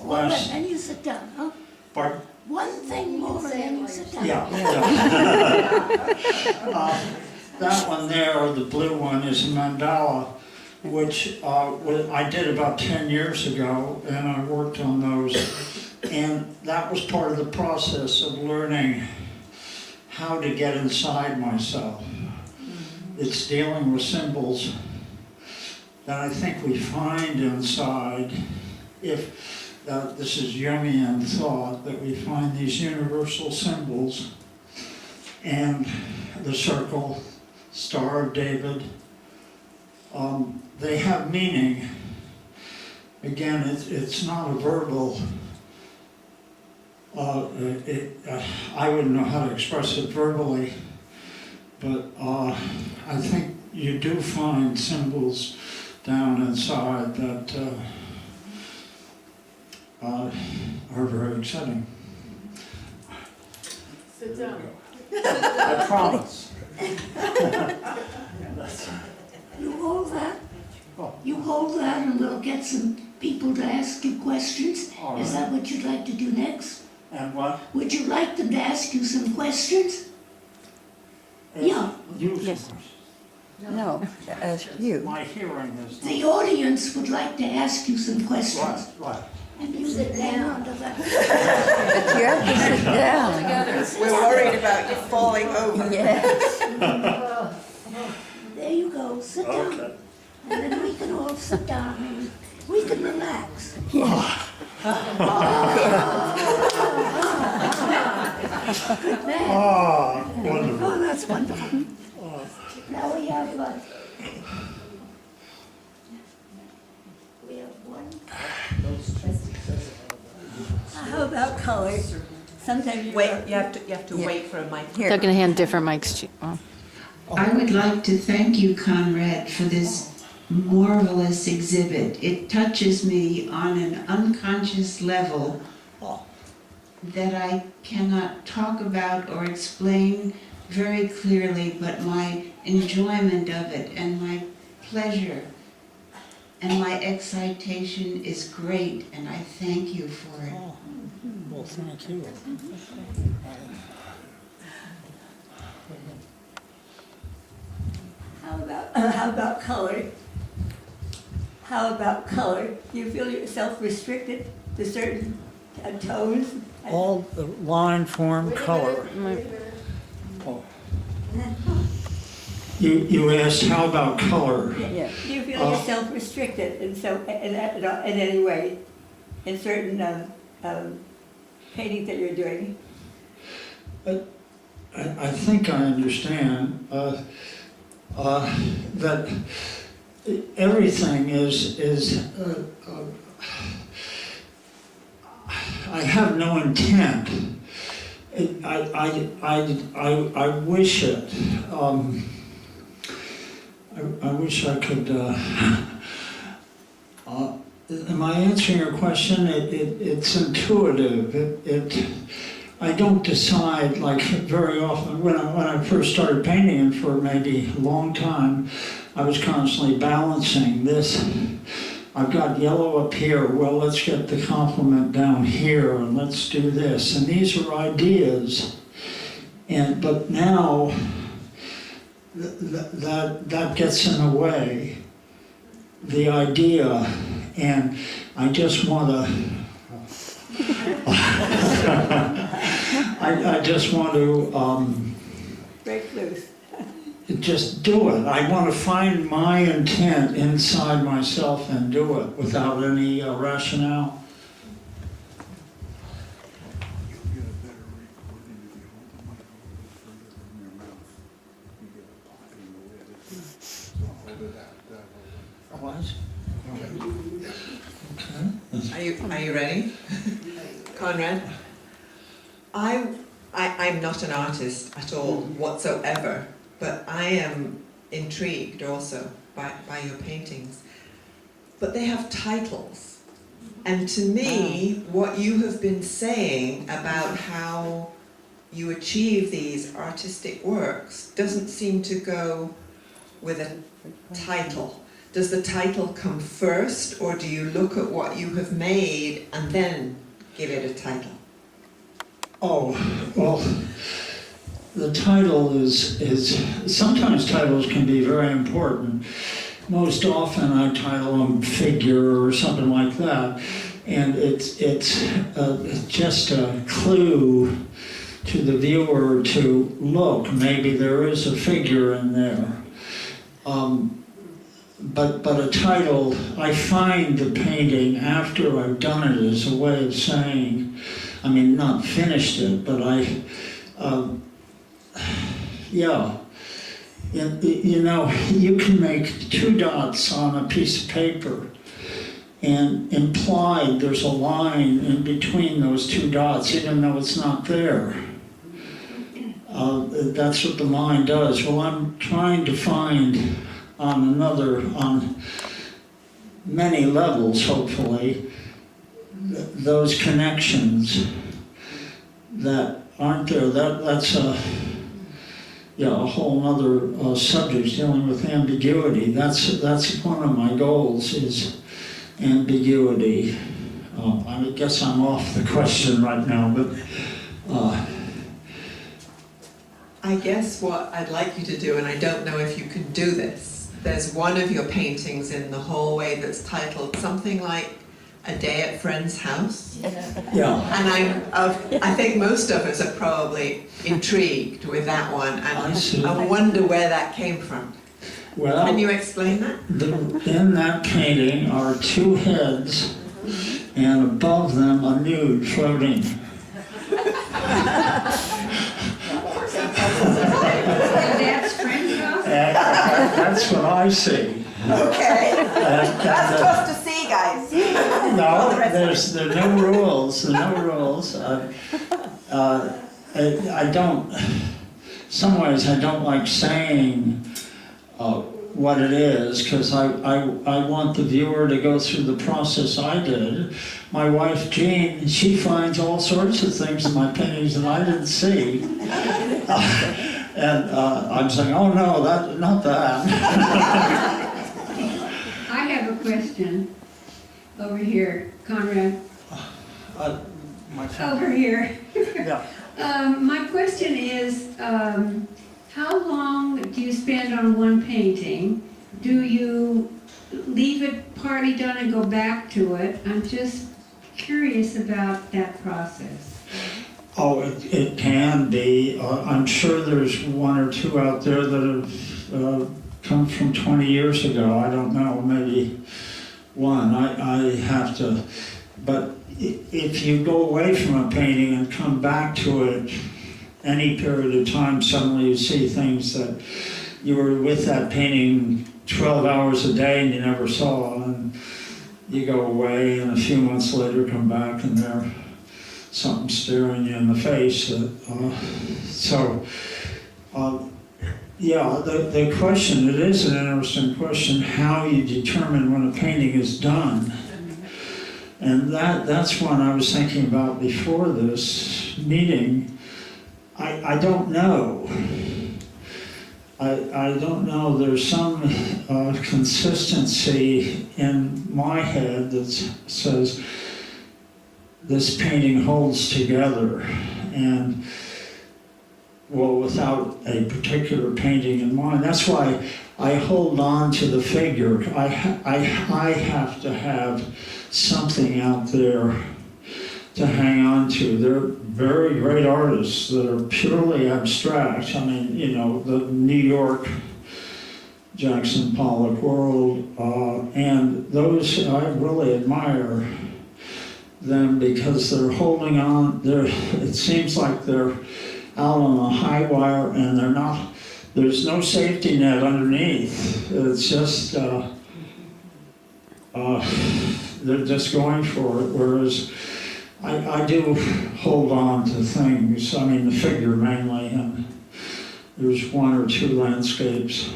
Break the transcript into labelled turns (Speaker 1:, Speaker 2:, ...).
Speaker 1: more and then you sit down, huh?
Speaker 2: Pardon?
Speaker 1: One thing more and then you sit down.
Speaker 2: Yeah. That one there, the blue one, is a mandala, which I did about 10 years ago, and I worked on those. And that was part of the process of learning how to get inside myself. It's dealing with symbols that I think we find inside, if this is Jungian thought, that we find these universal symbols, and the circle, Star of David, they have meaning. Again, it's not a verbal, I wouldn't know how to express it verbally, but I think you do find symbols down inside that are very exciting.
Speaker 3: Sit down.
Speaker 2: I promise.
Speaker 1: You hold that, you hold that and we'll get some people to ask you questions.
Speaker 2: All
Speaker 1: Is
Speaker 2: right.
Speaker 1: that what you'd like to do next?
Speaker 2: And what?
Speaker 1: Would you like them to ask you some questions? Yeah.
Speaker 2: You,
Speaker 4: Yes. No, you.
Speaker 2: my hearing is
Speaker 1: The audience would like to ask you some questions.
Speaker 2: Right.
Speaker 1: And you sit down to that.
Speaker 4: But you have to sit down.
Speaker 5: We're worried about you falling over.
Speaker 4: Yes.
Speaker 1: There you go, sit down.
Speaker 2: Okay.
Speaker 1: And then we can all sit down and we can relax. Good man.
Speaker 2: Ah, wonderful.
Speaker 1: Oh, that's wonderful. Now we have one.
Speaker 6: How about color? Sometimes you
Speaker 5: Wait, you have to wait for a mic.
Speaker 4: Here.
Speaker 7: They're going to hand different mics to you.
Speaker 8: I would like to thank you, Conrad, for this marvelous exhibit. It touches me on an unconscious level that I cannot talk about or explain very clearly, but my enjoyment of it and my pleasure and my excitation is great, and I thank you for it.
Speaker 2: Well, thank you.
Speaker 6: how about color? How about color? Do you feel yourself restricted to certain tones?
Speaker 2: All the line, form, color. Oh. You asked, how about color?
Speaker 4: Yeah.
Speaker 6: Do you feel yourself restricted in any way in certain paintings that you're doing?
Speaker 2: I think I understand that everything is I have no intent. I wish it. I wish I could. Am I answering your question? It's intuitive. I don't decide, like very often. When I first started painting, and for maybe a long time, I was constantly balancing this. I've got yellow up here, well, let's get the complement down here, and let's do this. And these are ideas. But now, that gets in the way, the idea, and I just want to, I just want to
Speaker 6: Break loose.
Speaker 2: just do it. I want to find my intent inside myself and do it without any rationale.
Speaker 9: You'll get a better recording if you hold the mic a little further from your mouth. You get a pocket in the way of it. So hold it out,
Speaker 2: Okay.
Speaker 5: Are you ready? Conrad? I'm not an artist at all whatsoever, but I am intrigued also by your paintings. But they have titles. And to me, what you have been saying about how you achieve these artistic works doesn't seem to go with a title. does the title come first, or do you look at what you have made and then give it a title?
Speaker 2: Oh, well, the title is sometimes titles can be very important. Most often I title them figure or something like that, and it's just a clue to the viewer to look. Maybe there is a figure in there. But a title, I find the painting after I've done it as a way of saying, I mean, not finished it, but yeah. You know, you can make 2 dots on a piece of paper, and implied there's a line in between those 2 dots, even though it's not there. That's what the mind does. Well, I'm trying to find on many levels, hopefully, those connections that aren't there. That's a whole other subject, dealing with ambiguity. That's one of my goals, is ambiguity. I guess I'm off the question right now, but
Speaker 5: I guess what I'd like you to do, and I don't know if you can do this, there's one of your paintings in the hallway that's titled something like A Day at Friend's House.
Speaker 2: yeah.
Speaker 5: And I think most of us are probably intrigued with that one,
Speaker 2: I see.
Speaker 5: and I wonder where that came from.
Speaker 2: Well,
Speaker 5: Can you explain that?
Speaker 2: in that painting are 2 heads, and above them a nude floating.
Speaker 8: Dad's friend's house?
Speaker 2: That's what I see.
Speaker 5: Okay.
Speaker 2: That's
Speaker 5: tough to see, guys.
Speaker 2: No, there are no rules. There are no rules. I don't. Some ways I don't like saying what it is, because I want the viewer to go through the process I did. My wife Jean, she finds all sorts of things in my paintings that I didn't see, and I'm saying, oh no, not that.
Speaker 8: I have a question over here, Conrad. Over here.
Speaker 2: Yeah.
Speaker 8: My question is, how long do you spend on one painting? Do you leave it partly done and go back to it? I'm just curious about that process.
Speaker 2: Oh, it can be. I'm sure there's 1 or 2 out there that have come from 20 years ago. I don't know, maybe 1. I have to. But if you go away from a painting and come back to it any period of time, suddenly you see things that you were with that painting 12 hours a day and you never saw, and you go away and a few months later come back and there's something staring you in the face. Yeah, the question, it is an interesting question, how you determine when a painting is done. And that's one I was thinking about before this meeting. I don't know. I don't know. There's some consistency in my head that says this painting holds together, and well, without a particular painting in mind. That's why I hold on to the figure. I have to have something out there to hang on to. They're very great artists that are purely abstract. I mean, you know, the New York Jackson Pollock world, and those I really admire them because they're holding on. It seems like they're out on a high wire, and they're not. There's no safety net underneath. It's just they're just going for it. Whereas I do hold on to things. I mean, the figure mainly, and there's 1 or 2 landscapes.